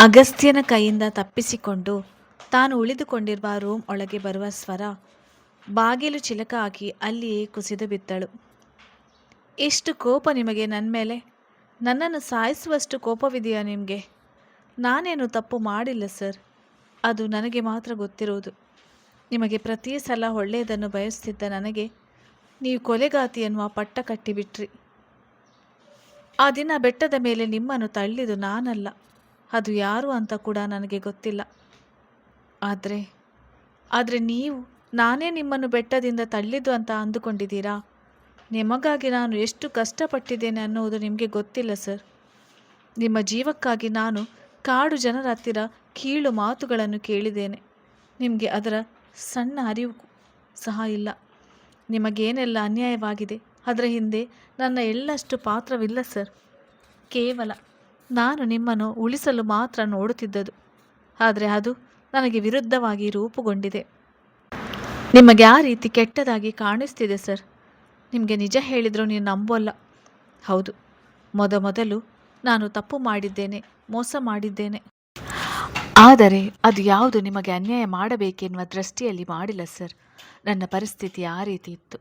ಅಗಸ್ತ್ಯನ ಕೈಯಿಂದ ತಪ್ಪಿಸಿಕೊಂಡು ತಾನು ಉಳಿದುಕೊಂಡಿರುವ ರೂಮ್ ಒಳಗೆ ಬರುವ ಸ್ವರ ಬಾಗಿಲು ಚಿಲಕ ಹಾಕಿ ಅಲ್ಲಿಯೇ ಕುಸಿದು ಬಿದ್ದಳು. ಎಷ್ಟು ಕೋಪ ನಿಮಗೆ ನನ್ನ ಮೇಲೆ? ನನ್ನನ್ನು ಸಾಯಿಸುವಷ್ಟು ಕೋಪವಿದೆಯಾ ನಿಮಗೆ? ನಾನೇನು ತಪ್ಪು ಮಾಡಿಲ್ಲ ಸರ್. ಅದು ನನಗೆ ಮಾತ್ರ ಗೊತ್ತಿರುವುದು. ನಿಮಗೆ ಪ್ರತಿ ಸಲ ಒಳ್ಳೆಯದನ್ನು ಬಯಸುತ್ತಿದ್ದ ನನಗೆ ನೀವು ಕೊಲೆಗಾತಿ ಎನ್ನುವ ಪಟ್ಟ ಕಟ್ಟಿಬಿಟ್ರಿ. ಆ ದಿನ ಬೆಟ್ಟದ ಮೇಲೆ ನಿಮ್ಮನ್ನು ತಳ್ಳಿದು ನಾನಲ್ಲ, ಅದು ಯಾರು ಅಂತ ಕೂಡ ನನಗೆ ಗೊತ್ತಿಲ್ಲ. ಆದರೆ ನೀವು ನಾನೇ ನಿಮ್ಮನ್ನು ಬೆಟ್ಟದಿಂದ ತಳ್ಳಿದ್ದು ಅಂತ ಅಂದುಕೊಂಡಿದ್ದೀರಾ? ನಿಮಗಾಗಿ ನಾನು ಎಷ್ಟು ಕಷ್ಟಪಟ್ಟಿದ್ದೇನೆ ಅನ್ನುವುದು ನಿಮಗೆ ಗೊತ್ತಿಲ್ಲ ಸರ್. ನಿಮ್ಮ ಜೀವಕ್ಕಾಗಿ ನಾನು ಕಾಡು ಜನರ ಹತ್ತಿರ ಕೀಳು ಮಾತುಗಳನ್ನು ಕೇಳಿದ್ದೇನೆ. ನಿಮಗೆ ಅದರ ಸಣ್ಣ ಅರಿವು ಸಹ ಇಲ್ಲ. ನಿಮಗೇನೆಲ್ಲ ಅನ್ಯಾಯವಾಗಿದೆ ಅದರ ಹಿಂದೆ ನನ್ನ ಎಳ್ಳಷ್ಟು ಪಾತ್ರವಿಲ್ಲ ಸರ್. ಕೇವಲ ನಾನು ನಿಮ್ಮನ್ನು ಉಳಿಸಲು ಮಾತ್ರ ನೋಡುತ್ತಿದ್ದದು. ಆದರೆ ಅದು ನನಗೆ ವಿರುದ್ಧವಾಗಿ ರೂಪುಗೊಂಡಿದೆ. ನಿಮಗೆ ಆ ರೀತಿ ಕೆಟ್ಟದಾಗಿ ಕಾಣಿಸ್ತಿದೆ ಸರ್. ನಿಮಗೆ ನಿಜ ಹೇಳಿದರೂ ನೀವು ನಂಬೋಲ್ಲ. ಹೌದು, ಮೊದಲು ನಾನು ತಪ್ಪು ಮಾಡಿದ್ದೇನೆ, ಮೋಸ ಮಾಡಿದ್ದೇನೆ. ಆದರೆ ಅದು ಯಾವುದು ನಿಮಗೆ ಅನ್ಯಾಯ ಮಾಡಬೇಕೆನ್ನುವ ದೃಷ್ಟಿಯಲ್ಲಿ ಮಾಡಿಲ್ಲ ಸರ್. ನನ್ನ ಪರಿಸ್ಥಿತಿ ಆ ರೀತಿ ಇತ್ತು.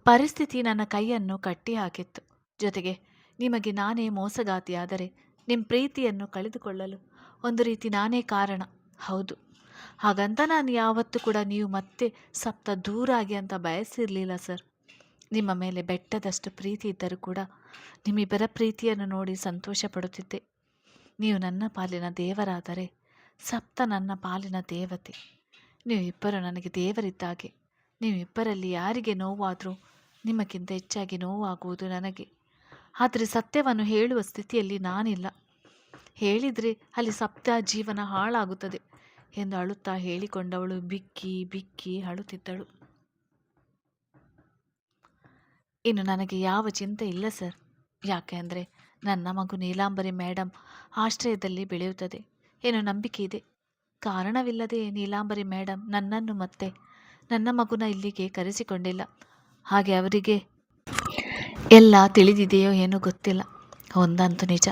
ಪರಿಸ್ಥಿತಿ ನನ್ನ ಕೈಯನ್ನು ಕಟ್ಟಿ ಹಾಕಿತ್ತು. ಜೊತೆಗೆ ನಿಮಗೆ ನಾನೇ ಮೋಸಗಾತಿಯಾದರೆ ನಿಮ್ಮ ಪ್ರೀತಿಯನ್ನು ಕಳೆದುಕೊಳ್ಳಲು ಒಂದು ರೀತಿ ನಾನೇ ಕಾರಣ. ಹೌದು, ಹಾಗಂತ ನಾನು ಯಾವತ್ತೂ ಕೂಡ ನೀವು ಮತ್ತೆ ಸಪ್ತ ದೂರಾಗಿ ಅಂತ ಬಯಸಿರಲಿಲ್ಲ ಸರ್. ನಿಮ್ಮ ಮೇಲೆ ಬೆಟ್ಟದಷ್ಟು ಪ್ರೀತಿ ಇದ್ದರೂ ಕೂಡ ನಿಮ್ಮಿಬ್ಬರ ಪ್ರೀತಿಯನ್ನು ನೋಡಿ ಸಂತೋಷ ಪಡುತ್ತಿದ್ದೆ. ನೀವು ನನ್ನ ಪಾಲಿನ ದೇವರಾದರೆ ಸಪ್ತ ನನ್ನ ಪಾಲಿನ ದೇವತೆ. ನೀವಿಬ್ಬರು ನನಗೆ ದೇವರಿದ್ದಾಗೆ. ನೀವಿಬ್ಬರಲ್ಲಿ ಯಾರಿಗೆ ನೋವಾದರೂ ನಿಮಗಿಂತ ಹೆಚ್ಚಾಗಿ ನೋವಾಗುವುದು ನನಗೆ. ಆದರೆ ಸತ್ಯವನ್ನು ಹೇಳುವ ಸ್ಥಿತಿಯಲ್ಲಿ ನಾನಿಲ್ಲ. ಹೇಳಿದರೆ ಅಲ್ಲಿ ಸಪ್ತ ಜೀವನ ಹಾಳಾಗುತ್ತದೆ ಎಂದು ಅಳುತ್ತಾ ಹೇಳಿಕೊಂಡವಳು ಬಿಕ್ಕಿ ಬಿಕ್ಕಿ ಅಳುತ್ತಿದ್ದಳು. ಇನ್ನು ನನಗೆ ಯಾವ ಚಿಂತೆ ಇಲ್ಲ ಸರ್. ಯಾಕೆ ಅಂದರೆ ನನ್ನ ಮಗು ನೀಲಾಂಬರಿ ಮೇಡಮ್ ಆಶ್ರಯದಲ್ಲಿ ಬೆಳೆಯುತ್ತದೆ ಏನೋ ನಂಬಿಕೆ ಇದೆ. ಕಾರಣವಿಲ್ಲದೆ ನೀಲಾಂಬರಿ ಮೇಡಮ್ ನನ್ನನ್ನು ಮತ್ತೆ ನನ್ನ ಮಗುನ ಇಲ್ಲಿಗೆ ಕರೆಸಿಕೊಂಡಿಲ್ಲ. ಹಾಗೆ ಅವರಿಗೆ ಎಲ್ಲ ತಿಳಿದಿದೆಯೋ ಏನೋ ಗೊತ್ತಿಲ್ಲ. ಒಂದಂತೂ ನಿಜ,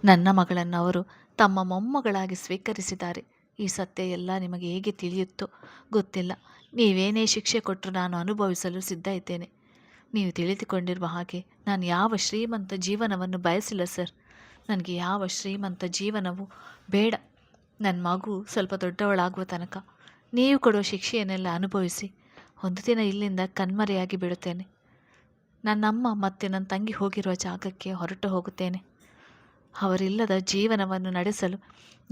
ನನ್ನ ಮಗಳನ್ನು ಅವರು ತಮ್ಮ ಮೊಮ್ಮಗಳಾಗಿ ಸ್ವೀಕರಿಸಿದ್ದಾರೆ. ಈ ಸತ್ಯ ಎಲ್ಲ ನಿಮಗೆ ಹೇಗೆ ತಿಳಿಯುತ್ತೋ ಗೊತ್ತಿಲ್ಲ. ನೀವೇನೇ ಶಿಕ್ಷೆ ಕೊಟ್ಟರೂ ನಾನು ಅನುಭವಿಸಲು ಸಿದ್ಧ ಇದ್ದೇನೆ. ನೀವು ತಿಳಿದುಕೊಂಡಿರುವ ಹಾಗೆ ನಾನು ಯಾವ ಶ್ರೀಮಂತ ಜೀವನವನ್ನು ಬಯಸಿಲ್ಲ ಸರ್. ನನಗೆ ಯಾವ ಶ್ರೀಮಂತ ಜೀವನವೂ ಬೇಡ. ನನ್ನ ಮಗು ಸ್ವಲ್ಪ ದೊಡ್ಡವಳಾಗುವ ತನಕ ನೀವು ಕೊಡುವ ಶಿಕ್ಷೆಯನ್ನೆಲ್ಲ ಅನುಭವಿಸಿ ಒಂದು ದಿನ ಇಲ್ಲಿಂದ ಕಣ್ಮರೆಯಾಗಿ ಬಿಡುತ್ತೇನೆ. ನನ್ನಮ್ಮ ಮತ್ತು ನನ್ನ ತಂಗಿ ಹೋಗಿರುವ ಜಾಗಕ್ಕೆ ಹೊರಟು ಹೋಗುತ್ತೇನೆ. ಅವರಿಲ್ಲದ ಜೀವನವನ್ನು ನಡೆಸಲು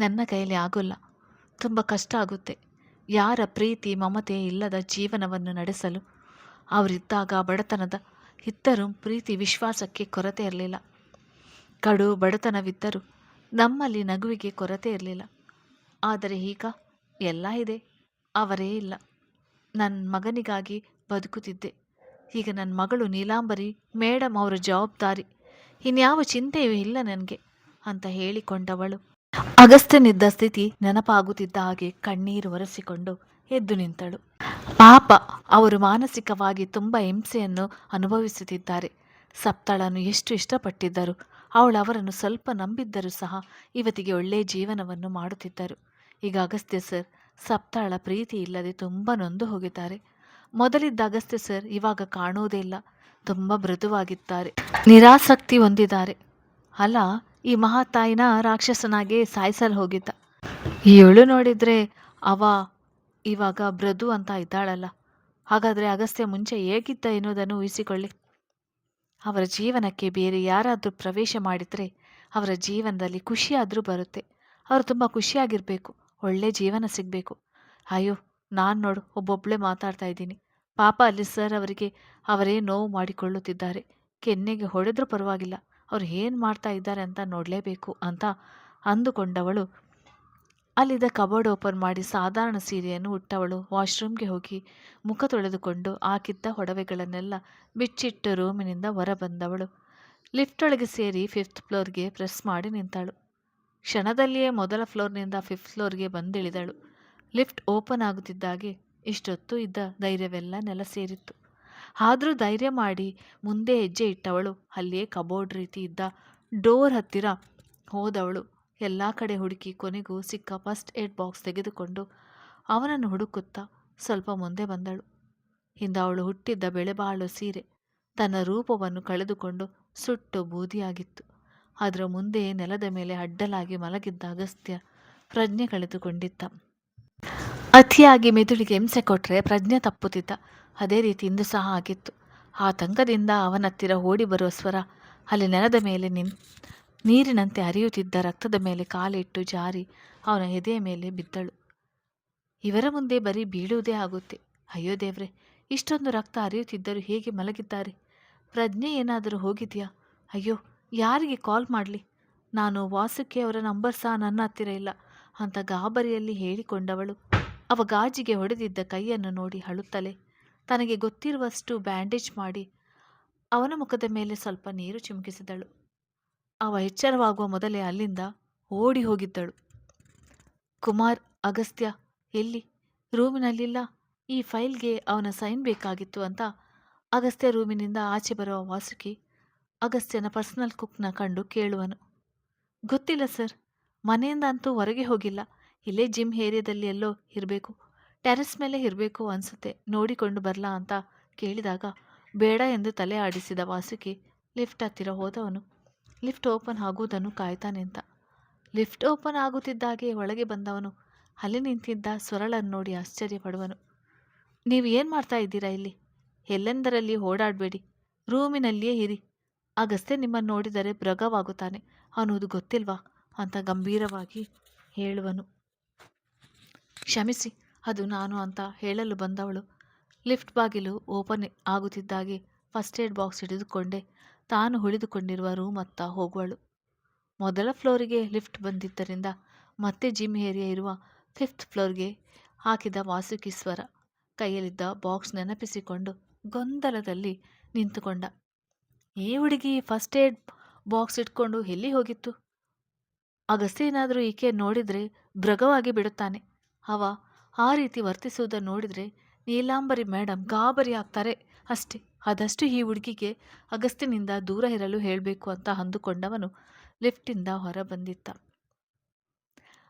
ನನ್ನ ಕೈಯಲ್ಲಿ ಆಗೋಲ್ಲ. ತುಂಬ ಕಷ್ಟ ಆಗುತ್ತೆ. ಯಾರ ಪ್ರೀತಿ ಮಮತೆ ಇಲ್ಲದ ಜೀವನವನ್ನು ನಡೆಸಲು ಅವರಿದ್ದಾಗ ಬಡತನದ ಇದ್ದರೂ ಪ್ರೀತಿ ವಿಶ್ವಾಸಕ್ಕೆ ಕೊರತೆ ಇರಲಿಲ್ಲ. ಕಡು ಬಡತನವಿದ್ದರೂ ನಮ್ಮಲ್ಲಿ ನಗುವಿಗೆ ಕೊರತೆ ಇರಲಿಲ್ಲ. ಆದರೆ ಈಗ ಎಲ್ಲ ಇದೆ, ಅವರೇ ಇಲ್ಲ. ನನ್ನ ಮಗನಿಗಾಗಿ ಬದುಕುತ್ತಿದ್ದೆ. ಈಗ ನನ್ನ ಮಗಳು ನೀಲಾಂಬರಿ ಮೇಡಮ್ ಅವರ ಜವಾಬ್ದಾರಿ. ಇನ್ಯಾವ ಚಿಂತೆಯೂ ಇಲ್ಲ ನನಗೆ ಅಂತ ಹೇಳಿಕೊಂಡವಳು ಅಗಸ್ತ್ಯನಿದ್ದ ಸ್ಥಿತಿ ನೆನಪಾಗುತ್ತಿದ್ದ ಹಾಗೆ ಕಣ್ಣೀರು ಒರೆಸಿಕೊಂಡು ಎದ್ದು ನಿಂತಳು. ಪಾಪ, ಅವರು ಮಾನಸಿಕವಾಗಿ ತುಂಬ ಹಿಂಸೆಯನ್ನು ಅನುಭವಿಸುತ್ತಿದ್ದಾರೆ. ಸಪ್ತಳನ್ನು ಎಷ್ಟು ಇಷ್ಟಪಟ್ಟಿದ್ದರು. ಅವಳು ಅವರನ್ನು ಸ್ವಲ್ಪ ನಂಬಿದ್ದರೂ ಸಹ ಇವತ್ತಿಗೆ ಒಳ್ಳೆಯ ಜೀವನವನ್ನು ಮಾಡುತ್ತಿದ್ದರು. ಈಗ ಅಗಸ್ತ್ಯ ಸರ್ ಸಪ್ತಾಳ ಪ್ರೀತಿ ಇಲ್ಲದೆ ತುಂಬ ನೊಂದು ಹೋಗಿದ್ದಾರೆ. ಮೊದಲಿದ್ದ ಅಗಸ್ತ್ಯ ಸರ್ ಇವಾಗ ಕಾಣುವುದೇ ಇಲ್ಲ. ತುಂಬ ಮೃದುವಾಗಿದ್ದಾರೆ, ನಿರಾಸಕ್ತಿ ಹೊಂದಿದ್ದಾರೆ. ಅಲ್ಲ, ಈ ಮಹಾತಾಯಿನ ರಾಕ್ಷಸನಾಗೆ ಸಾಯಿಸಲು ಹೋಗಿದ್ದ. ಇವಳು ನೋಡಿದರೆ ಅವ ಇವಾಗ ಮೃದು ಅಂತ ಇದ್ದಾಳಲ್ಲ. ಹಾಗಾದರೆ ಅಗಸ್ತ್ಯ ಮುಂಚೆ ಹೇಗಿದ್ದ ಎನ್ನುವುದನ್ನು ಊಹಿಸಿಕೊಳ್ಳಿ. ಅವರ ಜೀವನಕ್ಕೆ ಬೇರೆ ಯಾರಾದರೂ ಪ್ರವೇಶ ಮಾಡಿದರೆ ಅವರ ಜೀವನದಲ್ಲಿ ಖುಷಿಯಾದರೂ ಬರುತ್ತೆ. ಅವರು ತುಂಬ ಖುಷಿಯಾಗಿರಬೇಕು, ಒಳ್ಳೆ ಜೀವನ ಸಿಗಬೇಕು. ಅಯ್ಯೋ, ನಾನು ನೋಡು ಒಬ್ಬೊಬ್ಬಳೇ ಮಾತಾಡ್ತಾ ಇದ್ದೀನಿ. ಪಾಪ ಅಲ್ಲಿ ಸರ್ ಅವರಿಗೆ ಅವರೇ ನೋವು ಮಾಡಿಕೊಳ್ಳುತ್ತಿದ್ದಾರೆ. ಕೆನ್ನೆಗೆ ಹೊಡೆದ್ರೂ ಪರವಾಗಿಲ್ಲ, ಅವ್ರು ಏನು ಮಾಡ್ತಾ ಇದ್ದಾರೆ ಅಂತ ನೋಡಲೇಬೇಕು ಅಂತ ಅಂದುಕೊಂಡವಳು ಅಲ್ಲಿದ್ದ ಕಬೋರ್ಡ್ ಓಪನ್ ಮಾಡಿ ಸಾಧಾರಣ ಸೀರೆಯನ್ನು ಉಟ್ಟವಳು ವಾಶ್ರೂಮ್ಗೆ ಹೋಗಿ ಮುಖ ತೊಳೆದುಕೊಂಡು ಹಾಕಿದ್ದ ಒಡವೆಗಳನ್ನೆಲ್ಲ ಬಿಚ್ಚಿಟ್ಟು ರೂಮಿನಿಂದ ಹೊರಬಂದವಳು ಲಿಫ್ಟ್ ಒಳಗೆ ಸೇರಿ 5th ಫ್ಲೋರ್ಗೆ ಪ್ರೆಸ್ ಮಾಡಿ ನಿಂತಳು. ಕ್ಷಣದಲ್ಲಿಯೇ ಮೊದಲ ಫ್ಲೋರ್ನಿಂದ 5th ಫ್ಲೋರ್ಗೆ ಬಂದಿಳಿದಳು. ಲಿಫ್ಟ್ ಓಪನ್ ಆಗುತ್ತಿದ್ದಾಗೆ ಇಷ್ಟೊತ್ತು ಇದ್ದ ಧೈರ್ಯವೆಲ್ಲ ನೆಲ ಸೇರಿತ್ತು. ಆದರೂ ಧೈರ್ಯ ಮಾಡಿ ಮುಂದೆ ಹೆಜ್ಜೆ ಇಟ್ಟವಳು ಅಲ್ಲಿಯೇ ಕಬೋರ್ಡ್ ರೀತಿ ಇದ್ದ ಡೋರ್ ಹತ್ತಿರ ಹೋದವಳು ಎಲ್ಲ ಕಡೆ ಹುಡುಕಿ ಕೊನೆಗೂ ಸಿಕ್ಕ ಫಸ್ಟ್ ಏಡ್ ಬಾಕ್ಸ್ ತೆಗೆದುಕೊಂಡು ಅವನನ್ನು ಹುಡುಕುತ್ತಾ ಸ್ವಲ್ಪ ಮುಂದೆ ಬಂದಳು. ಹಿಂದ ಅವಳು ಹುಟ್ಟಿದ್ದ ಬೆಳೆಬಾಳು ಸೀರೆ ತನ್ನ ರೂಪವನ್ನು ಕಳೆದುಕೊಂಡು ಸುಟ್ಟು ಬೂದಿಯಾಗಿತ್ತು. ಅದರ ಮುಂದೆ ನೆಲದ ಮೇಲೆ ಅಡ್ಡಲಾಗಿ ಮಲಗಿದ್ದ ಅಗಸ್ತ್ಯ ಪ್ರಜ್ಞೆ ಕಳೆದುಕೊಂಡಿದ್ದ. ಅತಿಯಾಗಿ ಮೆದುಳಿಗೆ ಹಿಂಸೆ ಕೊಟ್ಟರೆ ಪ್ರಜ್ಞೆ ತಪ್ಪುತ್ತಿದ್ದ. ಅದೇ ರೀತಿ ಇಂದು ಸಹ ಆಗಿತ್ತು. ಆತಂಕದಿಂದ ಅವನತ್ತಿರ ಓಡಿ ಬರುವ ಸ್ವರ ಅಲ್ಲಿ ನೆಲದ ಮೇಲೆ ನೀರಿನಂತೆ ಹರಿಯುತ್ತಿದ್ದ ರಕ್ತದ ಮೇಲೆ ಕಾಲಿಟ್ಟು ಜಾರಿ ಅವನ ಎದೆಯ ಮೇಲೆ ಬಿದ್ದಳು. ಇವರ ಮುಂದೆ ಬರೀ ಬೀಳುವುದೇ ಆಗುತ್ತೆ. ಅಯ್ಯೋ ದೇವ್ರೆ, ಇಷ್ಟೊಂದು ರಕ್ತ ಹರಿಯುತ್ತಿದ್ದರೂ ಹೇಗೆ ಮಲಗಿದ್ದಾರೆ? ಪ್ರಜ್ಞೆ ಏನಾದರೂ ಹೋಗಿದೆಯಾ? ಅಯ್ಯೋ, ಯಾರಿಗೆ ಕಾಲ್ ಮಾಡಲಿ? ನಾನು ವಾಸುಕಿ ಅವರ ನಂಬರ್ ಸಹ ನನ್ನ ಹತ್ತಿರ ಇಲ್ಲ ಅಂತ ಗಾಬರಿಯಲ್ಲಿ ಹೇಳಿಕೊಂಡವಳು ಅವ ಗಾಜಿಗೆ ಹೊಡೆದಿದ್ದ ಕೈಯನ್ನು ನೋಡಿ ಅಳುತ್ತಲೇ ತನಗೆ ಗೊತ್ತಿರುವಷ್ಟು ಬ್ಯಾಂಡೇಜ್ ಮಾಡಿ ಅವನ ಮುಖದ ಮೇಲೆ ಸ್ವಲ್ಪ ನೀರು ಚಿಮುಕಿಸಿದಳು. ಅವ ಎಚ್ಚರವಾಗುವ ಮೊದಲೇ ಅಲ್ಲಿಂದ ಓಡಿ ಹೋಗಿದ್ದಳು. ಕುಮಾರ್, ಅಗಸ್ತ್ಯ ಎಲ್ಲಿ? ರೂಮಿನಲ್ಲಿಲ್ಲ. ಈ ಫೈಲ್ಗೆ ಅವನ ಸೈನ್ ಬೇಕಾಗಿತ್ತು ಅಂತ ಅಗಸ್ತ್ಯ ರೂಮಿನಿಂದ ಆಚೆ ಬರುವ ವಾಸುಕಿ ಅಗಸ್ತ್ಯನ ಪರ್ಸನಲ್ ಕುಕ್ನ ಕಂಡು ಕೇಳುವನು. ಗೊತ್ತಿಲ್ಲ ಸರ್, ಮನೆಯಿಂದ ಅಂತೂ ಹೊರಗೆ ಹೋಗಿಲ್ಲ. ಇಲ್ಲೇ ಜಿಮ್ ಏರಿಯಾದಲ್ಲಿ ಎಲ್ಲೋ ಇರಬೇಕು, ಟೆರೆಸ್ ಮೇಲೆ ಇರಬೇಕು ಅನ್ಸುತ್ತೆ, ನೋಡಿಕೊಂಡು ಬರಲಾ ಅಂತ ಕೇಳಿದಾಗ ಬೇಡ ಎಂದು ತಲೆ ಆಡಿಸಿದ ವಾಸುಕಿ ಲಿಫ್ಟ್ ಹತ್ತಿರ ಹೋದವನು ಲಿಫ್ಟ್ ಓಪನ್ ಆಗುವುದನ್ನು ಕಾಯ್ತಾ ನಿಂತ. ಲಿಫ್ಟ್ ಓಪನ್ ಆಗುತ್ತಿದ್ದಾಗೆ ಒಳಗೆ ಬಂದವನು ಅಲ್ಲಿ ನಿಂತಿದ್ದ ಸ್ವರಳನ್ನು ನೋಡಿ ಆಶ್ಚರ್ಯಪಡುವನು. ನೀವು ಏನು ಮಾಡ್ತಾ ಇದ್ದೀರಾ ಇಲ್ಲಿ? ಎಲ್ಲೆಂದರಲ್ಲಿ ಓಡಾಡಬೇಡಿ, ರೂಮಿನಲ್ಲಿಯೇ ಇರಿ. ಅಗಸ್ತ್ಯ ನಿಮ್ಮನ್ನು ನೋಡಿದರೆ ಭ್ರಗವಾಗುತ್ತಾನೆ ಅನ್ನುವುದು ಗೊತ್ತಿಲ್ವಾ ಅಂತ ಗಂಭೀರವಾಗಿ ಹೇಳುವನು. ಕ್ಷಮಿಸಿ, ಅದು ನಾನು ಅಂತ ಹೇಳಲು ಬಂದವಳು ಲಿಫ್ಟ್ ಬಾಗಿಲು ಓಪನ್ ಆಗುತ್ತಿದ್ದಾಗೆ ಫಸ್ಟ್ ಏಡ್ ಬಾಕ್ಸ್ ಹಿಡಿದುಕೊಂಡೇ ತಾನು ಉಳಿದುಕೊಂಡಿರುವ ರೂಮ್ ಹತ್ತ ಹೋಗುವಳು. ಮೊದಲ ಫ್ಲೋರಿಗೆ ಲಿಫ್ಟ್ ಬಂದಿದ್ದರಿಂದ ಮತ್ತೆ ಜಿಮ್ ಏರಿಯಾ ಇರುವ 5th ಫ್ಲೋರ್ಗೆ ಹಾಕಿದ ವಾಸುಕಿ ಸ್ವರ ಕೈಯಲ್ಲಿದ್ದ ಬಾಕ್ಸ್ ನೆನಪಿಸಿಕೊಂಡು ಗೊಂದಲದಲ್ಲಿ ನಿಂತುಕೊಂಡ. ಈ ಹುಡುಗಿ ಫಸ್ಟ್ ಏಡ್ ಬಾಕ್ಸ್ ಇಟ್ಕೊಂಡು ಎಲ್ಲಿ ಹೋಗಿತ್ತು? ಅಗಸ್ತ್ಯ ಏನಾದರೂ ಈಕೆ ನೋಡಿದರೆ ಭ್ರಗವಾಗಿ ಬಿಡುತ್ತಾನೆ. ಅವ ಆ ರೀತಿ ವರ್ತಿಸುವುದನ್ನು ನೋಡಿದರೆ ನೀಲಾಂಬರಿ ಮೇಡಮ್ ಗಾಬರಿ ಆಗ್ತಾರೆ ಅಷ್ಟೇ. ಆದಷ್ಟು ಈ ಹುಡುಗಿಗೆ ಅಗಸ್ತ್ಯನಿಂದ ದೂರ ಇರಲು ಹೇಳಬೇಕು ಅಂತ ಅಂದುಕೊಂಡವನು ಲಿಫ್ಟಿಂದ ಹೊರ ಬಂದಿದ್ದ.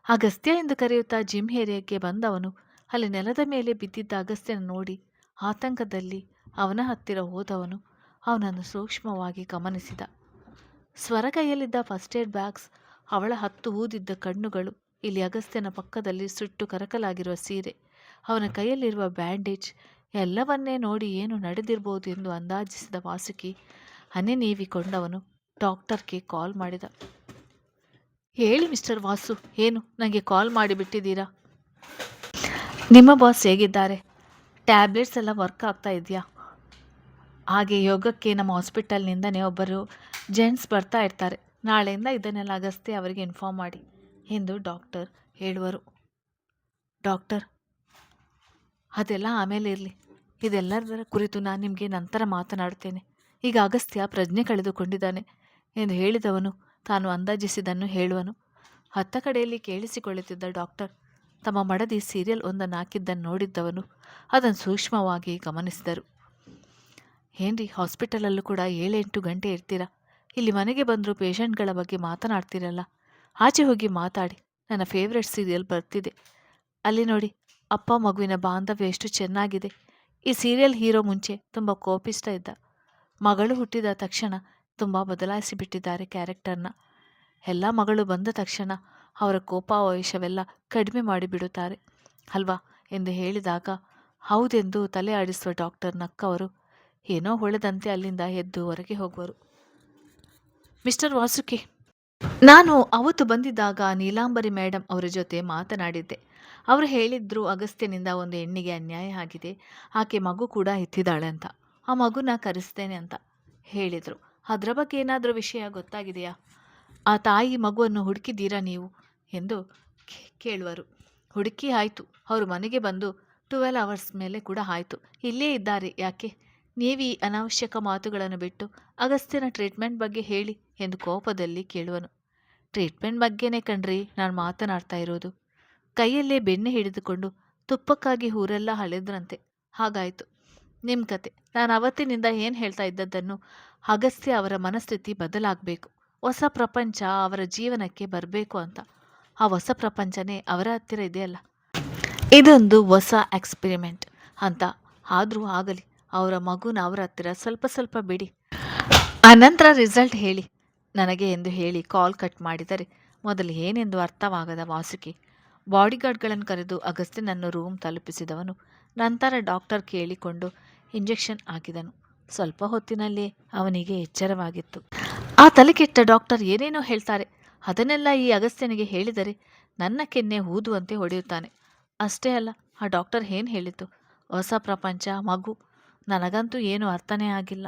ಅಗಸ್ತ್ಯ ಎಂದು ಕರೆಯುತ್ತಾ ಜಿಮ್ ಏರಿಯಾಕ್ಕೆ ಬಂದವನು ಅಲ್ಲಿ ನೆಲದ ಮೇಲೆ ಬಿದ್ದಿದ್ದ ಅಗಸ್ತ್ಯನ ನೋಡಿ ಆತಂಕದಲ್ಲಿ ಅವನ ಹತ್ತಿರ ಹೋದವನು ಅವನನ್ನು ಸೂಕ್ಷ್ಮವಾಗಿ ಗಮನಿಸಿದ. ಸ್ವರ ಕೈಯಲ್ಲಿದ್ದ ಫಸ್ಟ್ ಏಡ್ ಬ್ಯಾಗ್ಸ್, ಅವಳ ಹತ್ತು ಊದಿದ್ದ ಕಣ್ಣುಗಳು, ಇಲ್ಲಿ ಅಗಸ್ತ್ಯನ ಪಕ್ಕದಲ್ಲಿ ಸುಟ್ಟು ಕರಕಲಾಗಿರುವ ಸೀರೆ, ಅವನ ಕೈಯಲ್ಲಿರುವ ಬ್ಯಾಂಡೇಜ್ ಎಲ್ಲವನ್ನೇ ನೋಡಿ ಏನು ನಡೆದಿರಬಹುದು ಎಂದು ಅಂದಾಜಿಸಿದ ವಾಸುಕಿ ಹನಿ ನೀವಿಕೊಂಡವನು ಡಾಕ್ಟರ್ಗೆ ಕಾಲ್ ಮಾಡಿದ. ಹೇಳಿ ಮಿಸ್ಟರ್ ವಾಸು, ಏನು ನನಗೆ ಕಾಲ್ ಮಾಡಿಬಿಟ್ಟಿದ್ದೀರಾ? ನಿಮ್ಮ ಬಾಸ್ ಹೇಗಿದ್ದಾರೆ? ಟ್ಯಾಬ್ಲೆಟ್ಸ್ ಎಲ್ಲ ವರ್ಕ್ ಆಗ್ತಾ ಇದೆಯಾ? ಹಾಗೆ ಯೋಗಕ್ಕೆ ನಮ್ಮ ಹಾಸ್ಪಿಟಲ್ನಿಂದನೇ ಒಬ್ಬರು ಜೆಂಟ್ಸ್ ಬರ್ತಾ ಇರ್ತಾರೆ. ನಾಳೆಯಿಂದ ಇದನ್ನೆಲ್ಲ ಅಗಸ್ತ್ಯ ಅವರಿಗೆ ಇನ್ಫಾರ್ಮ್ ಮಾಡಿ ಎಂದು ಡಾಕ್ಟರ್ ಹೇಳುವರು. ಡಾಕ್ಟರ್, ಅದೆಲ್ಲ ಆಮೇಲೆ ಇರಲಿ. ಇದೆಲ್ಲದರ ಕುರಿತು ನಾನು ನಿಮಗೆ ನಂತರ ಮಾತನಾಡುತ್ತೇನೆ. ಈಗ ಅಗಸ್ತ್ಯ ಪ್ರಜ್ಞೆ ಕಳೆದುಕೊಂಡಿದ್ದಾನೆ ಎಂದು ಹೇಳಿದವನು ತಾನು ಅಂದಾಜಿಸಿದನ್ನು ಹೇಳುವನು. ಹತ್ತ ಕಡೆಯಲ್ಲಿ ಕೇಳಿಸಿಕೊಳ್ಳುತ್ತಿದ್ದ ಡಾಕ್ಟರ್ ತಮ್ಮ ಮಡದಿ ಸೀರಿಯಲ್ ಒಂದನ್ನು ಹಾಕಿದ್ದನ್ನು ನೋಡಿದ್ದವನು ಅದನ್ನು ಸೂಕ್ಷ್ಮವಾಗಿ ಗಮನಿಸಿದರು. ಏನ್ರಿ, ಹಾಸ್ಪಿಟಲಲ್ಲೂ ಕೂಡ 7-8 ಗಂಟೆ ಇರ್ತೀರಾ, ಇಲ್ಲಿ ಮನೆಗೆ ಬಂದರೂ ಪೇಷಂಟ್ಗಳ ಬಗ್ಗೆ ಮಾತನಾಡ್ತಿರಲ್ಲ. ಆಚೆ ಹೋಗಿ ಮಾತಾಡಿ. ನನ್ನ ಫೇವ್ರೆಟ್ ಸೀರಿಯಲ್ ಬರ್ತಿದೆ, ಅಲ್ಲಿ ನೋಡಿ ಅಪ್ಪ ಮಗುವಿನ ಬಾಂಧವ್ಯ ಎಷ್ಟು ಚೆನ್ನಾಗಿದೆ. ಈ ಸೀರಿಯಲ್ ಹೀರೋ ಮುಂಚೆ ತುಂಬ ಕೋಪಿಷ್ಟ ಇದ್ದ. ಮಗಳು ಹುಟ್ಟಿದ ತಕ್ಷಣ ತುಂಬ ಬದಲಾಯಿಸಿಬಿಟ್ಟಿದ್ದಾರೆ ಕ್ಯಾರೆಕ್ಟರ್ನ. ಎಲ್ಲ ಮಗಳು ಬಂದ ತಕ್ಷಣ ಅವರ ಕೋಪಾವೇಶವೆಲ್ಲ ಕಡಿಮೆ ಮಾಡಿಬಿಡುತ್ತಾರೆ ಅಲ್ವಾ ಎಂದು ಹೇಳಿದಾಗ ಹೌದೆಂದು ತಲೆ ಆಡಿಸುವ ಡಾಕ್ಟರ್ ನಕ್ಕವರು ಏನೋ ಹೊಳೆದಂತೆ ಅಲ್ಲಿಂದ ಎದ್ದು ಹೊರಗೆ ಹೋಗುವರು. ಮಿಸ್ಟರ್ ವಾಸುಕಿ, ನಾನು ಅವತ್ತು ಬಂದಿದ್ದಾಗ ನೀಲಾಂಬರಿ ಮೇಡಮ್ ಅವರ ಜೊತೆ ಮಾತನಾಡಿದ್ದೆ. ಅವರು ಹೇಳಿದ್ರು ಅಗಸ್ತ್ಯನಿಂದ ಒಂದು ಹೆಣ್ಣಿಗೆ ಅನ್ಯಾಯ ಆಗಿದೆ, ಆಕೆ ಮಗು ಕೂಡ ಎತ್ತಿದ್ದಾಳೆ ಅಂತ. ಆ ಮಗುನ ಕರೆಸ್ತೇನೆ ಅಂತ ಹೇಳಿದರು. ಅದರ ಬಗ್ಗೆ ಏನಾದರೂ ವಿಷಯ ಗೊತ್ತಾಗಿದೆಯಾ? ಆ ತಾಯಿ ಮಗುವನ್ನು ಹುಡುಕಿದ್ದೀರಾ ನೀವು ಎಂದು ಕೇಳುವರು. ಹುಡುಕಿ ಆಯಿತು, ಅವರು ಮನೆಗೆ ಬಂದು 12 ಅವರ್ಸ್ ಮೇಲೆ ಕೂಡ ಆಯಿತು, ಇಲ್ಲೇ ಇದ್ದಾರೆ. ಯಾಕೆ? ನೀವೀ ಅನಾವಶ್ಯಕ ಮಾತುಗಳನ್ನು ಬಿಟ್ಟು ಅಗಸ್ತ್ಯನ ಟ್ರೀಟ್ಮೆಂಟ್ ಬಗ್ಗೆ ಹೇಳಿ ಎಂದು ಕೋಪದಲ್ಲಿ ಕೇಳುವನು. ಟ್ರೀಟ್ಮೆಂಟ್ ಬಗ್ಗೆನೇ ಕಣ್ರಿ ನಾನು ಮಾತನಾಡ್ತಾ ಇರೋದು. ಕೈಯಲ್ಲೇ ಬೆಣ್ಣೆ ಹಿಡಿದುಕೊಂಡು ತುಪ್ಪಕ್ಕಾಗಿ ಊರೆಲ್ಲ ಅಲೆದ್ರಂತೆ, ಹಾಗಾಯಿತು ನಿಮ್ಮ ಕತೆ. ನಾನು ಅವತ್ತಿನಿಂದ ಏನು ಹೇಳ್ತಾ ಇದ್ದದ್ದನ್ನು ಅಗಸ್ತ್ಯ ಅವರ ಮನಸ್ಥಿತಿ ಬದಲಾಗಬೇಕು, ಹೊಸ ಪ್ರಪಂಚ ಅವರ ಜೀವನಕ್ಕೆ ಬರಬೇಕು ಅಂತ. ಆ ಹೊಸ ಪ್ರಪಂಚನೇ ಅವರ ಹತ್ತಿರ ಇದೆಯಲ್ಲ. ಇದೊಂದು ಹೊಸ ಎಕ್ಸ್ಪೆರಿಮೆಂಟ್ ಅಂತ ಆದರೂ ಆಗಲಿ. ಅವರ ಮಗುನ ಅವರ ಹತ್ತಿರ ಸ್ವಲ್ಪ ಸ್ವಲ್ಪ ಬಿಡಿ. ಅನಂತರ ರಿಸಲ್ಟ್ ಹೇಳಿ ನನಗೆ ಎಂದು ಹೇಳಿ ಕಾಲ್ ಕಟ್ ಮಾಡಿದರೆ ಮೊದಲು ಏನೆಂದು ಅರ್ಥವಾಗದ ವಾಸುಕಿ ಬಾಡಿಗಾರ್ಡ್ಗಳನ್ನು ಕರೆದು ಅಗಸ್ತ್ಯನನ್ನು ರೂಮ್ ತಲುಪಿಸಿದವನು. ನಂತರ ಡಾಕ್ಟರ್ ಕೇಳಿಕೊಂಡು ಇಂಜೆಕ್ಷನ್ ಹಾಕಿದನು. ಸ್ವಲ್ಪ ಹೊತ್ತಿನಲ್ಲೇ ಅವನಿಗೆ ಎಚ್ಚರವಾಗಿತ್ತು. ಆ ತಲೆಕೆಟ್ಟ ಡಾಕ್ಟರ್ ಏನೇನೋ ಹೇಳ್ತಾರೆ. ಅದನ್ನೆಲ್ಲ ಈ ಅಗಸ್ತ್ಯನಿಗೆ ಹೇಳಿದರೆ ನನ್ನ ಕೆನ್ನೆ ಊದುವಂತೆ ಹೊಡೆಯುತ್ತಾನೆ. ಅಷ್ಟೇ ಅಲ್ಲ, ಆ ಡಾಕ್ಟರ್ ಏನು ಹೇಳಿತು? ಹೊಸ ಪ್ರಪಂಚ, ಮಗು. ನನಗಂತೂ ಏನೂ ಅರ್ಥನೇ ಆಗಿಲ್ಲ.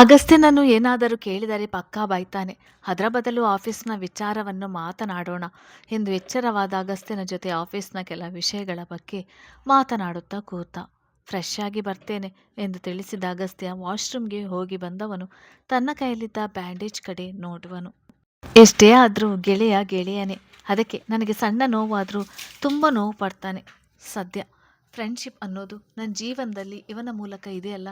ಅಗಸ್ತ್ಯನನ್ನು ಏನಾದರೂ ಕೇಳಿದರೆ ಪಕ್ಕಾ ಬೈತಾನೆ. ಅದರ ಬದಲು ಆಫೀಸ್ನ ವಿಚಾರವನ್ನು ಮಾತನಾಡೋಣ ಎಂದು ಎಚ್ಚರವಾದ ಅಗಸ್ತ್ಯನ ಜೊತೆ ಆಫೀಸ್ನ ಕೆಲ ವಿಷಯಗಳ ಬಗ್ಗೆ ಮಾತನಾಡುತ್ತಾ ಕೂತ. ಫ್ರೆಶ್ ಆಗಿ ಬರ್ತೇನೆ ಎಂದು ತಿಳಿಸಿದ ಅಗಸ್ತ್ಯ ವಾಶ್ರೂಮ್ಗೆ ಹೋಗಿ ಬಂದವನು ತನ್ನ ಕೈಯಲ್ಲಿದ್ದ ಬ್ಯಾಂಡೇಜ್ ಕಡೆ ನೋಡುವನು. ಎಷ್ಟೇ ಆದರೂ ಗೆಳೆಯನೇ. ಅದಕ್ಕೆ ನನಗೆ ಸಣ್ಣ ನೋವಾದರೂ ತುಂಬ ನೋವು ಪಡ್ತಾನೆ. ಸದ್ಯ ಫ್ರೆಂಡ್ಶಿಪ್ ಅನ್ನೋದು ನನ್ನ ಜೀವನದಲ್ಲಿ ಇವನ ಮೂಲಕ ಇದೆಯಲ್ಲ,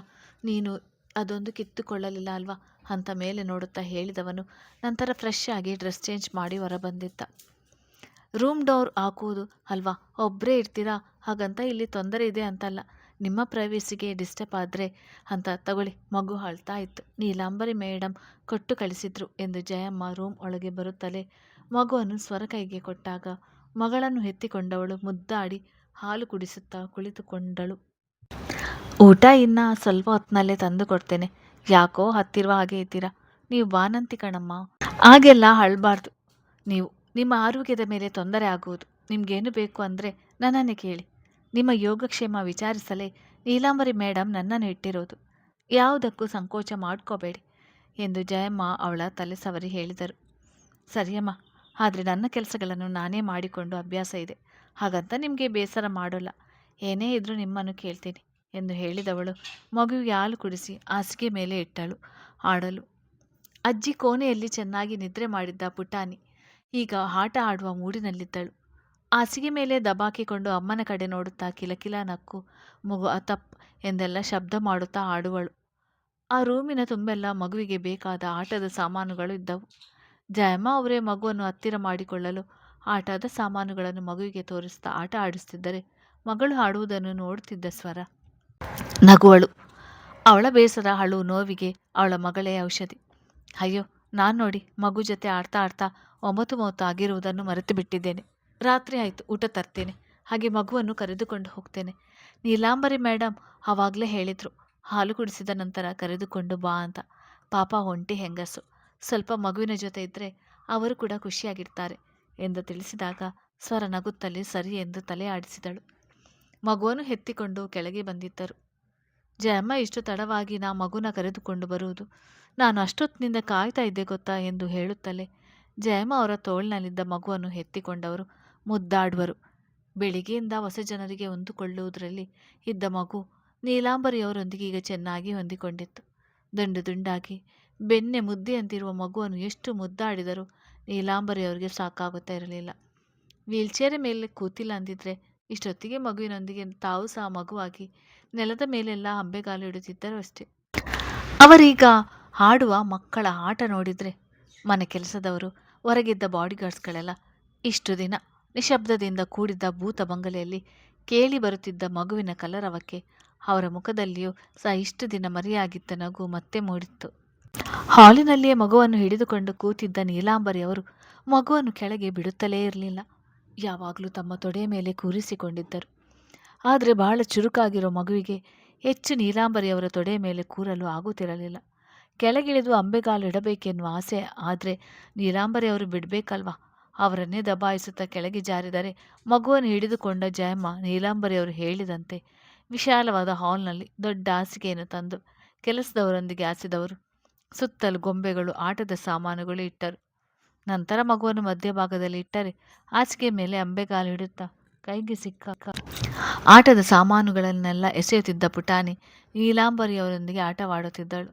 ನೀನು ಅದೊಂದು ಕಿತ್ತುಕೊಳ್ಳಲಿಲ್ಲ ಅಲ್ವಾ ಅಂತ ಮೇಲೆ ನೋಡುತ್ತಾ ಹೇಳಿದವನು ನಂತರ ಫ್ರೆಶ್ ಆಗಿ ಡ್ರೆಸ್ ಚೇಂಜ್ ಮಾಡಿ ಹೊರಬಂದಿದ್ದ. ರೂಮ್ ಡೋರ್ ಹಾಕುವುದು ಅಲ್ವಾ, ಒಬ್ಬರೇ ಇರ್ತೀರಾ, ಹಾಗಂತ ಇಲ್ಲಿ ತೊಂದರೆ ಇದೆ ಅಂತಲ್ಲ, ನಿಮ್ಮ ಪ್ರೈವೇಸಿಗೆ ಡಿಸ್ಟರ್ಬ್ ಆದರೆ ಅಂತ. ತಗೊಳ್ಳಿ, ಮಗು ಅಳ್ತಾ ಇತ್ತು, ನೀಲಾಂಬರಿ ಮೇಡಮ್ ಕೊಟ್ಟು ಕಳಿಸಿದ್ರು ಎಂದು ಜಯಮ್ಮ ರೂಮ್ ಒಳಗೆ ಬರುತ್ತಲೇ ಮಗುವನ್ನು ಸ್ವರ ಕೈಗೆ ಕೊಟ್ಟಾಗ ಮಗಳನ್ನು ಎತ್ತಿಕೊಂಡವಳು ಮುದ್ದಾಡಿ ಹಾಲು ಕುಡಿಸುತ್ತಾ ಕುಳಿತುಕೊಂಡಳು. ಊಟ ಇನ್ನು ಸ್ವಲ್ಪ ಹೊತ್ತಿನಲ್ಲೇ ತಂದು ಕೊಡ್ತೇನೆ. ಯಾಕೋ ಹತ್ತಿರುವ ಹಾಗೆ ಇದ್ದೀರಾ? ನೀವು ಬಾನಂತಿ ಕಣಮ್ಮ, ಹಾಗೆಲ್ಲ ಅಳಬಾರ್ದು. ನೀವು ನಿಮ್ಮ ಆರೋಗ್ಯದ ಮೇಲೆ ತೊಂದರೆ ಆಗುವುದು. ನಿಮಗೇನು ಬೇಕು ಅಂದರೆ ನನ್ನನ್ನೇ ಕೇಳಿ. ನಿಮ್ಮ ಯೋಗಕ್ಷೇಮ ವಿಚಾರಿಸಲೇ ನೀಲಾಂಬರಿ ಮೇಡಮ್ ನನ್ನನ್ನು ಇಟ್ಟಿರೋದು. ಯಾವುದಕ್ಕೂ ಸಂಕೋಚ ಮಾಡ್ಕೋಬೇಡಿ ಎಂದು ಜಯಮ್ಮ ಅವಳ ತಲೆ ಸವರಿ ಹೇಳಿದರು. ಸರಿಯಮ್ಮ, ಆದರೆ ನನ್ನ ಕೆಲಸಗಳನ್ನು ನಾನೇ ಮಾಡಿಕೊಂಡು ಅಭ್ಯಾಸ ಇದೆ, ಹಾಗಂತ ನಿಮಗೆ ಬೇಸರ ಮಾಡೋಲ್ಲ. ಏನೇ ಇದ್ರೂ ನಿಮ್ಮನ್ನು ಕೇಳ್ತೀನಿ ಎಂದು ಹೇಳಿದವಳು ಮಗುವಿಗೆ ಹಾಲು ಕುಡಿಸಿ ಹಾಸಿಗೆ ಮೇಲೆ ಇಟ್ಟಳು ಆಡಲು. ಅಜ್ಜಿ ಕೋಣೆಯಲ್ಲಿ ಚೆನ್ನಾಗಿ ನಿದ್ರೆ ಮಾಡಿದ್ದ ಪುಟಾಣಿ ಈಗ ಆಟ ಆಡುವ ಮೂಡಿನಲ್ಲಿದ್ದಳು. ಹಾಸಿಗೆ ಮೇಲೆ ದಬಾಕಿಕೊಂಡು ಅಮ್ಮನ ಕಡೆ ನೋಡುತ್ತಾ ಕಿಲಕಿಲ ನಕ್ಕು ಮಗು ಅತಪ್ ಎಂದೆಲ್ಲ ಶಬ್ದ ಮಾಡುತ್ತಾ ಆಡುವಳು. ಆ ರೂಮಿನ ತುಂಬೆಲ್ಲ ಮಗುವಿಗೆ ಬೇಕಾದ ಆಟದ ಸಾಮಾನುಗಳು ಇದ್ದವು. ಜಯಮ್ಮ ಅವರೇ ಮಗುವನ್ನು ಹತ್ತಿರ ಮಾಡಿಕೊಳ್ಳಲು ಆಟದ ಸಾಮಾನುಗಳನ್ನು ಮಗುವಿಗೆ ತೋರಿಸ್ತಾ ಆಟ ಆಡಿಸ್ತಿದ್ದರೆ ಮಗಳು ಆಡುವುದನ್ನು ನೋಡುತ್ತಿದ್ದ ಸ್ವರ ನಗುವಳು. ಅವಳ ಬೇಸರ, ಅಳು, ನೋವಿಗೆ ಅವಳ ಮಗಳೇ ಔಷಧಿ. ಅಯ್ಯೋ, ನಾನು ನೋಡಿ ಮಗು ಜೊತೆ ಆಡ್ತಾ ಆಡ್ತಾ 9:30 ಆಗಿರುವುದನ್ನು ಮರೆತು ಬಿಟ್ಟಿದ್ದೇನೆ. ರಾತ್ರಿ ಆಯಿತು, ಊಟ ತರ್ತೇನೆ, ಹಾಗೆ ಮಗುವನ್ನು ಕರೆದುಕೊಂಡು ಹೋಗ್ತೇನೆ. ನೀಲಾಂಬರಿ ಮೇಡಮ್ ಆವಾಗಲೇ ಹೇಳಿದರು, ಹಾಲು ಕುಡಿಸಿದ ನಂತರ ಕರೆದುಕೊಂಡು ಬಾ ಅಂತ. ಪಾಪ ಒಂಟಿ ಹೆಂಗಸು, ಸ್ವಲ್ಪ ಮಗುವಿನ ಜೊತೆ ಇದ್ದರೆ ಅವರು ಕೂಡ ಖುಷಿಯಾಗಿರ್ತಾರೆ ಎಂದು ತಿಳಿಸಿದಾಗ ಸ್ವರ ನಗುತ್ತಲೇ ಸರಿ ಎಂದು ತಲೆ ಆಡಿಸಿದಳು. ಮಗುವನ್ನು ಎತ್ತಿಕೊಂಡು ಕೆಳಗೆ ಬಂದಿದ್ದರು. ಜಯಮ್ಮ ಇಷ್ಟು ತಡವಾಗಿ ನಾ ಮಗುನ ಕರೆದುಕೊಂಡು ಬರುವುದು, ನಾನು ಅಷ್ಟೊತ್ತಿನಿಂದ ಕಾಯ್ತಾ ಇದ್ದೆ ಗೊತ್ತಾ ಎಂದು ಹೇಳುತ್ತಲೇ ಜಯಮ್ಮ ಅವರ ತೋಳಿನಲ್ಲಿದ್ದ ಮಗುವನ್ನು ಎತ್ತಿಕೊಂಡವರು ಮುದ್ದಾಡುವರು. ಬೆಳಿಗ್ಗೆಯಿಂದ ಹೊಸ ಜನರಿಗೆ ಹೊಂದಿಕೊಳ್ಳುವುದರಲ್ಲಿ ಇದ್ದ ಮಗು ನೀಲಾಂಬರಿಯವರೊಂದಿಗೆ ಈಗ ಚೆನ್ನಾಗಿ ಹೊಂದಿಕೊಂಡಿತ್ತು. ದುಂಡು ದುಂಡಾಗಿ ಬೆಣ್ಣೆ ಮುದ್ದೆಯಂತಿರುವ ಮಗುವನ್ನು ಎಷ್ಟು ಮುದ್ದಾಡಿದರೂ ನೀಲಾಂಬರಿಯವರಿಗೆ ಸಾಕಾಗುತ್ತಾ ಇರಲಿಲ್ಲ. ವೀಲ್ಚೇರ್ ಮೇಲೆ ಕೂತಿಲ್ಲ ಅಂದಿದ್ರೆ ಇಷ್ಟೊತ್ತಿಗೆ ಮಗುವಿನೊಂದಿಗೆ ತಾವು ಸಹ ಮಗುವಾಗಿ ನೆಲದ ಮೇಲೆಲ್ಲ ಅಂಬೆಗಾಲು ಇಡುತ್ತಿದ್ದರು ಅಷ್ಟೆ. ಅವರೀಗ ಆಡುವ ಮಕ್ಕಳ ಆಟ ನೋಡಿದರೆ ಮನೆ ಕೆಲಸದವರು, ಹೊರಗಿದ್ದ ಬಾಡಿಗಾರ್ಡ್ಸ್ಗಳೆಲ್ಲ ಇಷ್ಟು ದಿನ ನಿಶಬ್ದದಿಂದ ಕೂಡಿದ್ದ ಭೂತ ಬಂಗಲೆಯಲ್ಲಿ ಕೇಳಿ ಬರುತ್ತಿದ್ದ ಮಗುವಿನ ಕಲರವಕ್ಕೆ ಅವರ ಮುಖದಲ್ಲಿಯೂ ಸಹ ಇಷ್ಟು ದಿನ ಮರೆಯಾಗಿದ್ದ ನಗು ಮತ್ತೆ ಮೂಡಿತ್ತು. ಹಾಲಿನಲ್ಲಿಯೇ ಮಗುವನ್ನು ಹಿಡಿದುಕೊಂಡು ಕೂತಿದ್ದ ನೀಲಾಂಬರಿಯವರು ಮಗುವನ್ನು ಕೆಳಗೆ ಬಿಡುತ್ತಲೇ ಇರಲಿಲ್ಲ. ಯಾವಾಗಲೂ ತಮ್ಮ ತೊಡೆಯ ಮೇಲೆ ಕೂರಿಸಿಕೊಂಡಿದ್ದರು. ಆದರೆ ಬಹಳ ಚುರುಕಾಗಿರೋ ಮಗುವಿಗೆ ಹೆಚ್ಚು ನೀಲಾಂಬರಿಯವರ ತೊಡೆಯ ಮೇಲೆ ಕೂರಲು ಆಗುತ್ತಿರಲಿಲ್ಲ. ಕೆಳಗಿಳಿದು ಅಂಬೆಗಾಲು ಇಡಬೇಕೆನ್ನುವ ಆಸೆ, ಆದರೆ ನೀಲಾಂಬರಿಯವರು ಬಿಡಬೇಕಲ್ವಾ? ಅವರನ್ನೇ ದಬಾಯಿಸುತ್ತಾ ಕೆಳಗೆ ಜಾರಿದರೆ ಮಗುವನ್ನು ಹಿಡಿದುಕೊಂಡ ಜಯಮ್ಮ ನೀಲಾಂಬರಿಯವರು ಹೇಳಿದಂತೆ ವಿಶಾಲವಾದ ಹಾಲ್ನಲ್ಲಿ ದೊಡ್ಡ ಹಾಸಿಗೆಯನ್ನು ತಂದು ಕೆಲಸದವರೊಂದಿಗೆ ಹಾಸಿದವರು. ಸುತ್ತಲೂ ಗೊಂಬೆಗಳು, ಆಟದ ಸಾಮಾನುಗಳು ಇಟ್ಟರು. ನಂತರ ಮಗುವನ್ನು ಮಧ್ಯಭಾಗದಲ್ಲಿ ಇಟ್ಟರೆ ಹಾಸಿಗೆ ಮೇಲೆ ಅಂಬೆಗಾಲು ಇಡುತ್ತಾ ಕೈಗೆ ಸಿಕ್ಕ ಆಟದ ಸಾಮಾನುಗಳನ್ನೆಲ್ಲ ಎಸೆಯುತ್ತಿದ್ದ ಪುಟಾಣಿ ನೀಲಾಂಬರಿಯವರೊಂದಿಗೆ ಆಟವಾಡುತ್ತಿದ್ದಳು.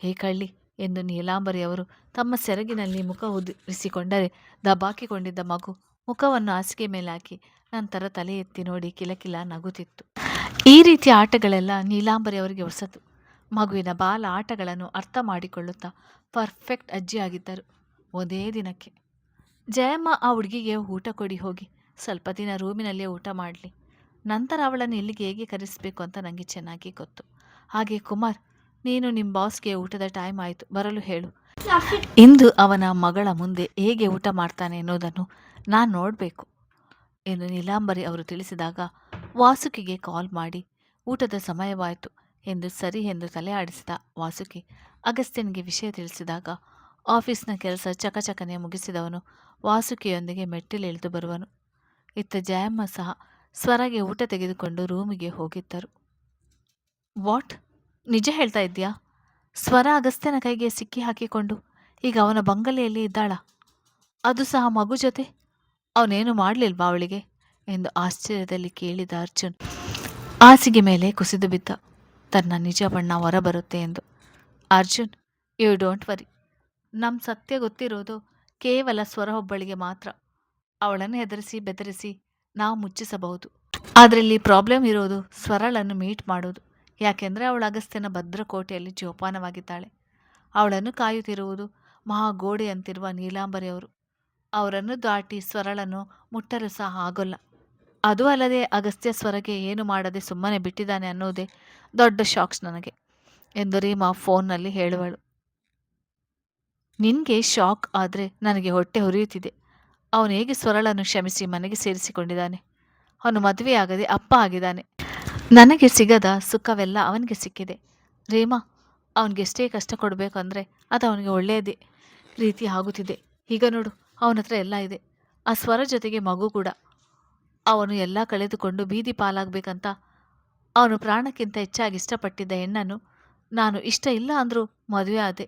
ಹೇ ಕಳ್ಳಿ ಎಂದು ನೀಲಾಂಬರಿಯವರು ತಮ್ಮ ಸೆರಗಿನಲ್ಲಿ ಮುಖ ಉದಿರಿಸಿಕೊಂಡರೆ ದಬಾಕಿಕೊಂಡಿದ್ದ ಮಗು ಮುಖವನ್ನು ಹಾಸಿಗೆ ಮೇಲೆ ಹಾಕಿ ನಂತರ ತಲೆ ಎತ್ತಿ ನೋಡಿ ಕಿಲಕಿಲ ನಗುತ್ತಿತ್ತು. ಈ ರೀತಿಯ ಆಟಗಳೆಲ್ಲ ನೀಲಾಂಬರಿಯವರಿಗೆ ಹೊಸತು. ಮಗುವಿನ ಬಾಲ ಆಟಗಳನ್ನು ಅರ್ಥ ಮಾಡಿಕೊಳ್ಳುತ್ತಾ ಪರ್ಫೆಕ್ಟ್ ಅಜ್ಜಿಯಾಗಿದ್ದರು. ಒಂದೇ ದಿನಕ್ಕೆ ಜಯಮ್ಮ ಆ ಹುಡುಗಿಗೆ ಊಟ ಕೊಡಿ ಹೋಗಿ, ಸ್ವಲ್ಪ ದಿನ ರೂಮಿನಲ್ಲೇ ಊಟ ಮಾಡಲಿ, ನಂತರ ಅವಳನ್ನು ಇಲ್ಲಿಗೆ ಹೇಗೆ ಕರೆಸಬೇಕು ಅಂತ ನನಗೆ ಚೆನ್ನಾಗಿ ಗೊತ್ತು. ಹಾಗೆ ಕುಮಾರ್, ನೀನು ನಿಮ್ಮ ಬಾಸ್ಗೆ ಊಟದ ಟೈಮ್ ಆಯಿತು, ಬರಲು ಹೇಳು. ಇಂದು ಅವನ ಮಗಳ ಮುಂದೆ ಹೇಗೆ ಊಟ ಮಾಡ್ತಾನೆ ಎನ್ನುವುದನ್ನು ನಾನು ನೋಡಬೇಕು ಎಂದು ನೀಲಾಂಬರಿ ಅವರು ತಿಳಿಸಿದಾಗ ವಾಸುಕಿಗೆ ಕಾಲ್ ಮಾಡಿ ಊಟದ ಸಮಯವಾಯಿತು ಎಂದು ಸರಿ ಎಂದು ತಲೆ ಆಡಿಸಿದ ವಾಸುಕಿ ಅಗಸ್ತ್ಯನಿಗೆ ವಿಷಯ ತಿಳಿಸಿದಾಗ ಆಫೀಸ್ನ ಕೆಲಸ ಚಕಚಕನೆ ಮುಗಿಸಿದವನು ವಾಸುಕಿಯೊಂದಿಗೆ ಮೆಟ್ಟಿಲಿಳಿದು ಬರುವನು. ಇತ್ತ ಜಯಮ್ಮ ಸಹ ಸ್ವರಗೆ ಊಟ ತೆಗೆದುಕೊಂಡು ರೂಮಿಗೆ ಹೋಗಿದ್ದರು. ವಾಟ್, ನಿಜ ಹೇಳ್ತಾ ಇದ್ದೀಯಾ? ಸ್ವರ ಅಗಸ್ತ್ಯನ ಕೈಗೆ ಸಿಕ್ಕಿ ಹಾಕಿಕೊಂಡು ಈಗ ಅವನ ಬಂಗಲೆಯಲ್ಲಿ ಇದ್ದಾಳ, ಅದು ಸಹ ಮಗು ಜೊತೆ? ಅವನೇನು ಮಾಡಲಿಲ್ವಾ ಅವಳಿಗೆ ಎಂದು ಆಶ್ಚರ್ಯದಲ್ಲಿ ಕೇಳಿದ ಅರ್ಜುನ್ ಹಾಸಿಗೆ ಮೇಲೆ ಕುಸಿದು ಬಿದ್ದ. ತನ್ನ ನಿಜ ಬಣ್ಣ ಹೊರಬರುತ್ತೆ ಎಂದು. ಅರ್ಜುನ್, ಯು ಡೋಂಟ್ ವರಿ, ನಮ್ಮ ಸತ್ಯ ಗೊತ್ತಿರೋದು ಕೇವಲ ಸ್ವರ ಒಬ್ಬಳಿಗೆ ಮಾತ್ರ. ಅವಳನ್ನು ಹೆದರಿಸಿ ಬೆದರಿಸಿ ನಾವು ಮುಚ್ಚಿಸಬಹುದು. ಅದರಲ್ಲಿ ಪ್ರಾಬ್ಲಮ್ ಇರೋದು ಸ್ವರಳನ್ನು ಮೀಟ್ ಮಾಡೋದು. ಯಾಕೆಂದರೆ ಅವಳು ಅಗಸ್ತ್ಯನ ಭದ್ರಕೋಟೆಯಲ್ಲಿ ಜೋಪಾನವಾಗಿದ್ದಾಳೆ. ಅವಳನ್ನು ಕಾಯುತ್ತಿರುವುದು ಮಹಾಗೋಡೆಯಂತಿರುವ ನೀಲಾಂಬರಿ ಅವರು. ಅವರನ್ನು ದಾಟಿ ಸ್ವರಳನ್ನು ಮುಟ್ಟಲು ಸಹ ಆಗೋಲ್ಲ. ಅದೂ ಅಲ್ಲದೆ ಅಗಸ್ತ್ಯ ಸ್ವರಗೆ ಏನು ಮಾಡದೆ ಸುಮ್ಮನೆ ಬಿಟ್ಟಿದ್ದಾನೆ ಅನ್ನೋದೇ ದೊಡ್ಡ ಶಾಕ್ಸ್ ನನಗೆ ಎಂದು ರೀಮಾ ಫೋನ್ನಲ್ಲಿ ಹೇಳುವಳು. ನಿನಗೆ ಶಾಕ್ ಆದರೆ ನನಗೆ ಹೊಟ್ಟೆ ಹುರಿಯುತ್ತಿದೆ. ಅವನು ಹೇಗೆ ಸ್ವರಳನ್ನು ಕ್ಷಮಿಸಿ ಮನೆಗೆ ಸೇರಿಸಿಕೊಂಡಿದ್ದಾನೆ. ಅವನು ಮದುವೆಯಾಗದೆ ಅಪ್ಪ ಆಗಿದ್ದಾನೆ. ನನಗೆ ಸಿಗದ ಸುಖವೆಲ್ಲ ಅವನಿಗೆ ಸಿಕ್ಕಿದೆ. ರೀಮಾ, ಅವನಿಗೆಷ್ಟೇ ಕಷ್ಟ ಕೊಡಬೇಕು ಅಂದರೆ ಅದು ಅವನಿಗೆ ಒಳ್ಳೆಯದೇ ರೀತಿ ಆಗುತ್ತಿದೆ. ಈಗ ನೋಡು, ಅವನ ಹತ್ರ ಎಲ್ಲ ಇದೆ, ಆ ಸ್ವರ ಜೊತೆಗೆ ಮಗು ಕೂಡ. ಅವನು ಎಲ್ಲ ಕಳೆದುಕೊಂಡು ಬೀದಿ ಪಾಲಾಗಬೇಕಂತ ಅವನು ಪ್ರಾಣಕ್ಕಿಂತ ಹೆಚ್ಚಾಗಿ ಇಷ್ಟಪಟ್ಟಿದ್ದ ಹೆಣ್ಣನ್ನು ನಾನು ಇಷ್ಟ ಇಲ್ಲ ಅಂದರೂ ಮದುವೆ ಆದೆ.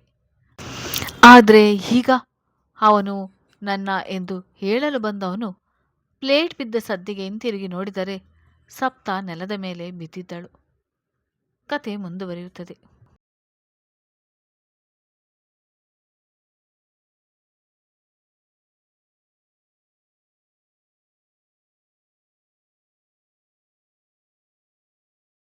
ಆದರೆ ಈಗ ಅವನು ನನ್ನ ಎಂದು ಹೇಳಲು ಬಂದವನು ಪ್ಲೇಟ್ ಬಿದ್ದ ಸದ್ದಿಗೆ ಹಿಂತಿರುಗಿ ನೋಡಿದರೆ ಸಪ್ತ ನೆಲದ ಮೇಲೆ ಬಿದ್ದಿದ್ದಳು. ಕತೆ ಮುಂದುವರಿಯುತ್ತದೆ.